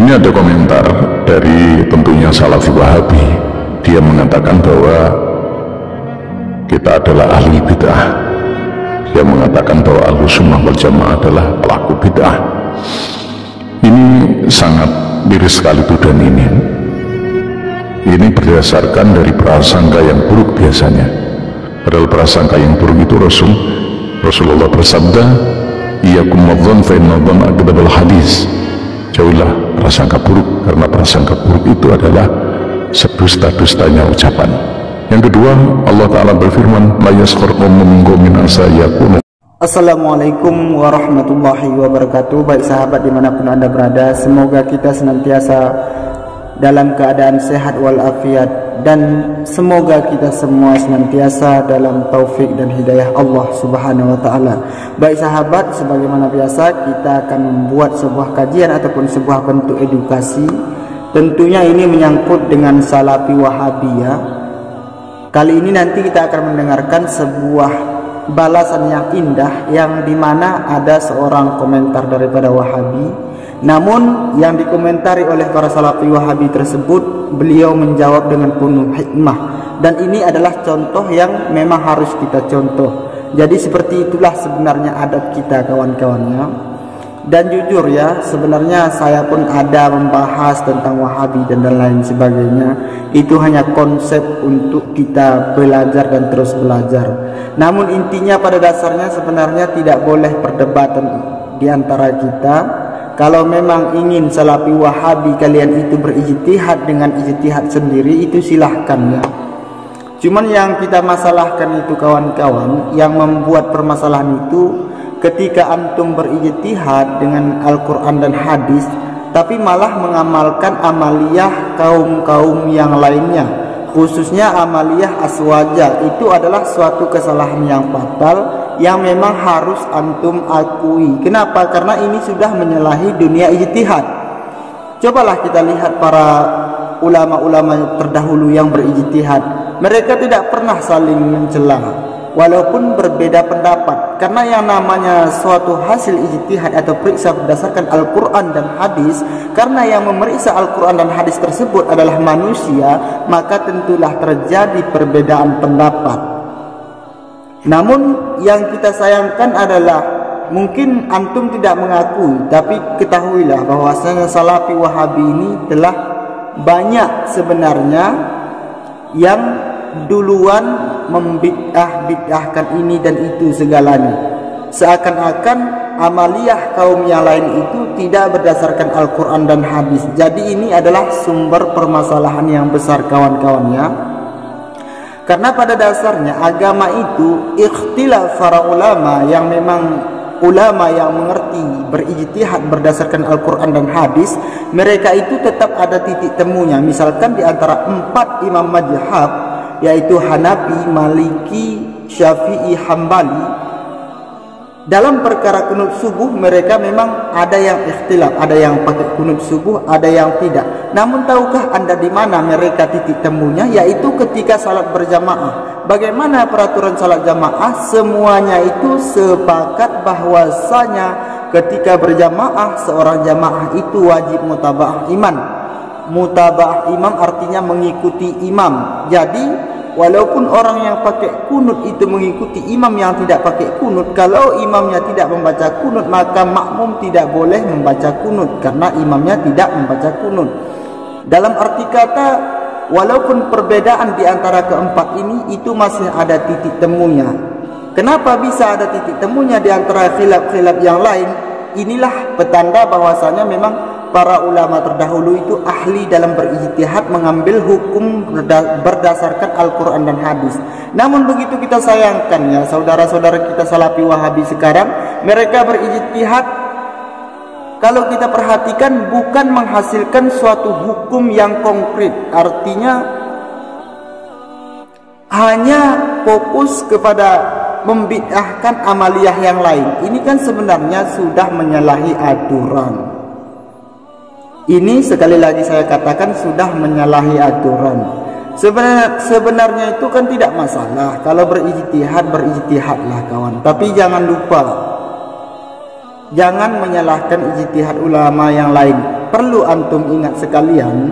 Ini ada komentar dari tentunya Salafi Wahabi. Dia mengatakan bahwa kita adalah ahli bid'ah. Dia mengatakan bahwa Ahlus Sunnah wal Jamaah adalah pelaku bid'ah. Ini sangat miris sekali tuduhan ini. Ini berdasarkan dari prasangka yang buruk biasanya. Padahal prasangka yang buruk itu Rasulullah bersabda, "Iyyakum wadzan fa inna dzanna akdzabul hadis." Jauhlah prasangka buruk, karena prasangka buruk itu adalah sedusta-dustanya ucapan. Yang kedua, Allah Ta'ala berfirman, "La yaskhar qaumun min qaumin asa yakunu." Assalamualaikum warahmatullahi wabarakatuh. Baik sahabat dimanapun anda berada, semoga kita senantiasa dalam keadaan sehat walafiat, dan semoga kita semua senantiasa dalam taufik dan hidayah Allah Subhanahu wa Ta'ala. Baik sahabat, sebagaimana biasa kita akan membuat sebuah kajian ataupun sebuah bentuk edukasi. Tentunya ini menyangkut dengan Salafi Wahabiyah. Kali ini nanti kita akan mendengarkan sebuah balasan yang indah, yang dimana ada seorang komentar daripada Wahabi, namun yang dikomentari oleh para Salafi Wahabi tersebut, beliau menjawab dengan penuh hikmah, dan ini adalah contoh yang memang harus kita contoh. Jadi seperti itulah sebenarnya adab kita, kawan-kawannya. Dan jujur ya, sebenarnya saya pun ada membahas tentang Wahabi dan lain sebagainya. Itu hanya konsep untuk kita belajar dan terus belajar. Namun intinya pada dasarnya sebenarnya tidak boleh perdebatan di antara kita. Kalau memang ingin Salafi Wahabi kalian itu berijtihad dengan ijtihad sendiri, itu silahkan ya. Cuman yang kita masalahkan itu kawan-kawan, yang membuat permasalahan itu ketika antum berijtihad dengan Al-Quran dan hadis, tapi malah mengamalkan amaliyah kaum-kaum yang lainnya, khususnya amaliyah aswaja. Itu adalah suatu kesalahan yang fatal yang memang harus antum akui. Kenapa? Karena ini sudah menyalahi dunia ijtihad. Cobalah kita lihat para ulama-ulama terdahulu yang berijtihad. Mereka tidak pernah saling mencela, walaupun berbeda pendapat. Karena yang namanya suatu hasil ijtihad atau periksa berdasarkan Al-Quran dan hadis, karena yang memeriksa Al-Quran dan hadis tersebut adalah manusia, maka tentulah terjadi perbedaan pendapat. Namun yang kita sayangkan adalah, mungkin antum tidak mengakui, tapi ketahuilah bahwasanya Salafi Wahabi ini telah banyak sebenarnya yang duluan membid'ah-bid'ahkan ini dan itu segalanya. Seakan-akan amaliyah kaum yang lain itu tidak berdasarkan Al-Quran dan hadis. Jadi ini adalah sumber permasalahan yang besar kawan-kawannya. Karena pada dasarnya agama itu ikhtilaf para ulama, yang memang ulama yang mengerti berijtihad berdasarkan Al-Quran dan hadis, mereka itu tetap ada titik temunya. Misalkan di antara 4 imam mazhab, yaitu Hanafi, Maliki, Syafi'i, Hambali, dalam perkara kunut subuh mereka memang ada yang ikhtilaf, ada yang pakai kunut subuh, ada yang tidak. Namun tahukah anda di mana mereka titik temunya? Yaitu ketika salat berjamaah. Bagaimana peraturan salat jamaah? Semuanya itu sepakat bahwasanya ketika berjamaah, seorang jamaah itu wajib mutaba'ah imam. Mutaba'ah imam artinya mengikuti imam. Jadi walaupun orang yang pakai kunut itu mengikuti imam yang tidak pakai kunut, kalau imamnya tidak membaca kunut, maka makmum tidak boleh membaca kunut karena imamnya tidak membaca kunut. Dalam arti kata, walaupun perbedaan di antara keempat ini, itu masih ada titik temunya. Kenapa bisa ada titik temunya di antara khilaf-khilaf yang lain? Inilah petanda bahwasanya memang para ulama terdahulu itu ahli dalam berijtihad, mengambil hukum berdasarkan Al-Quran dan hadis. Namun begitu kita sayangkan ya, saudara-saudara kita Salafi Wahabi sekarang, mereka berijtihad, kalau kita perhatikan, bukan menghasilkan suatu hukum yang konkret. Artinya hanya fokus kepada membid'ahkan amaliyah yang lain. Ini kan sebenarnya sudah menyalahi aturan. Ini sekali lagi saya katakan sudah menyalahi aturan. Sebenarnya itu kan tidak masalah. Kalau berijtihad, berijtihadlah kawan. Tapi jangan lupa, jangan menyalahkan ijtihad ulama yang lain. perlu antum ingat sekalian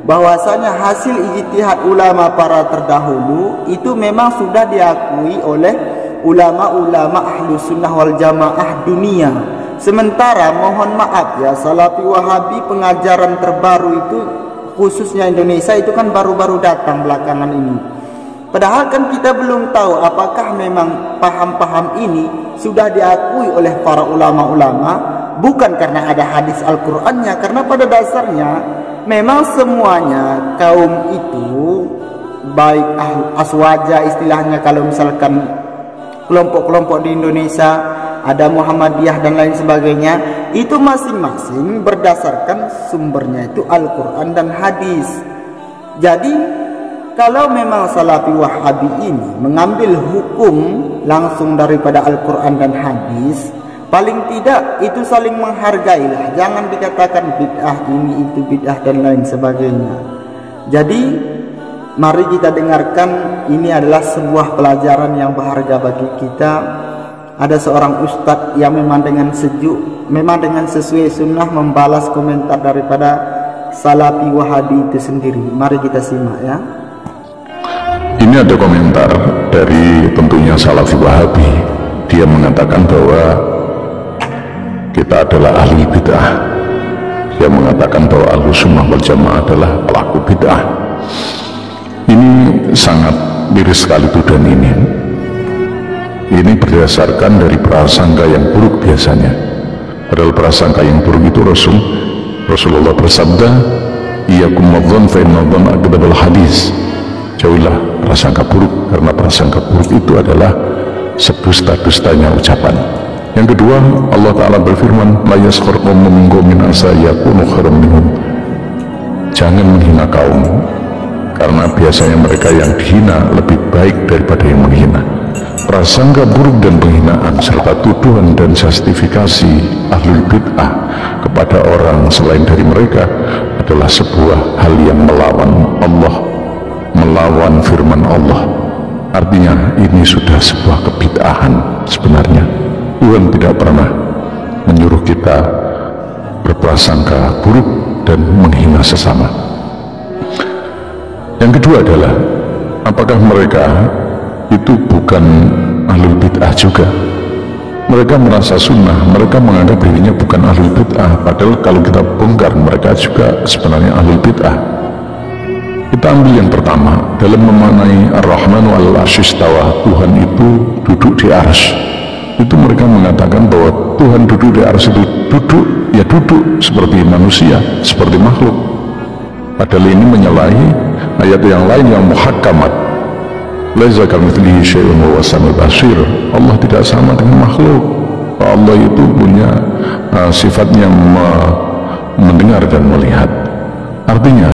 bahwasanya hasil ijtihad ulama para terdahulu itu memang sudah diakui oleh ulama-ulama ahlu sunnah wal jamaah dunia. Sementara mohon maaf ya, Salafi Wahabi pengajaran terbaru itu khususnya Indonesia itu kan baru-baru datang belakangan ini. Padahal kan kita belum tahu apakah memang paham-paham ini sudah diakui oleh para ulama-ulama, bukan karena ada hadis Al-Qur'annya, karena pada dasarnya memang semuanya kaum itu, baik aswaja istilahnya kalau misalkan kelompok-kelompok di Indonesia ada Muhammadiyah dan lain sebagainya, itu masing-masing berdasarkan sumbernya itu Al-Quran dan hadis. Jadi kalau memang Salafi Wahabi ini mengambil hukum langsung daripada Al-Quran dan hadis, paling tidak itu saling menghargailah. Jangan dikatakan bid'ah ini itu bid'ah dan lain sebagainya. Jadi mari kita dengarkan, ini adalah sebuah pelajaran yang berharga bagi kita. Ada seorang ustadz yang memang dengan sejuk, memang dengan sesuai sunnah membalas komentar daripada Salafi Wahabi itu sendiri. Mari kita simak ya. Ini ada komentar dari tentunya Salafi Wahabi. Dia mengatakan bahwa kita adalah ahli bid'ah. Dia mengatakan bahwa Ahlus Sunnah wal Jamaah adalah pelaku bid'ah. Ini sangat miris sekali tuduhan ini. Ini berdasarkan dari prasangka yang buruk biasanya. Padahal prasangka yang buruk itu Rasulullah bersabda, "Iyyakum wadzan fa inna dzanna akdzabul hadis." Jauhilah prasangka buruk, karena prasangka buruk itu adalah sedusta-dustanya ucapan. Yang kedua, Allah Ta'ala berfirman, "La yaskhur qaumun min qaumin asa yakunu khairan minhum." Jangan menghina kaum, karena biasanya mereka yang dihina lebih baik daripada yang menghina. Prasangka buruk dan penghinaan serta tuduhan dan justifikasi ahlul bid'ah kepada orang selain dari mereka adalah sebuah hal yang melawan Allah, melawan firman Allah. Artinya ini sudah sebuah kebid'ahan sebenarnya. Tuhan tidak pernah menyuruh kita berprasangka buruk dan menghina sesama. Yang kedua adalah, apakah mereka itu bukan ahlul bid'ah juga? Mereka merasa sunnah, mereka menganggap dirinya bukan ahlul bid'ah, padahal kalau kita bongkar mereka juga sebenarnya ahlul bid'ah. Kita ambil yang pertama, dalam memaknai Ar-Rahmanu al-Arsy istawa, Tuhan itu duduk di arsy. Itu mereka mengatakan bahwa Tuhan duduk di arsy itu duduk, ya duduk seperti manusia, seperti makhluk. Padahal ini menyalahi ayat yang lain yang muhakkamat. Laisa kamitslihi syai'un wa huwas samiul basir. Allah tidak sama dengan makhluk. Allah itu punya sifatnya mendengar dan melihat. Artinya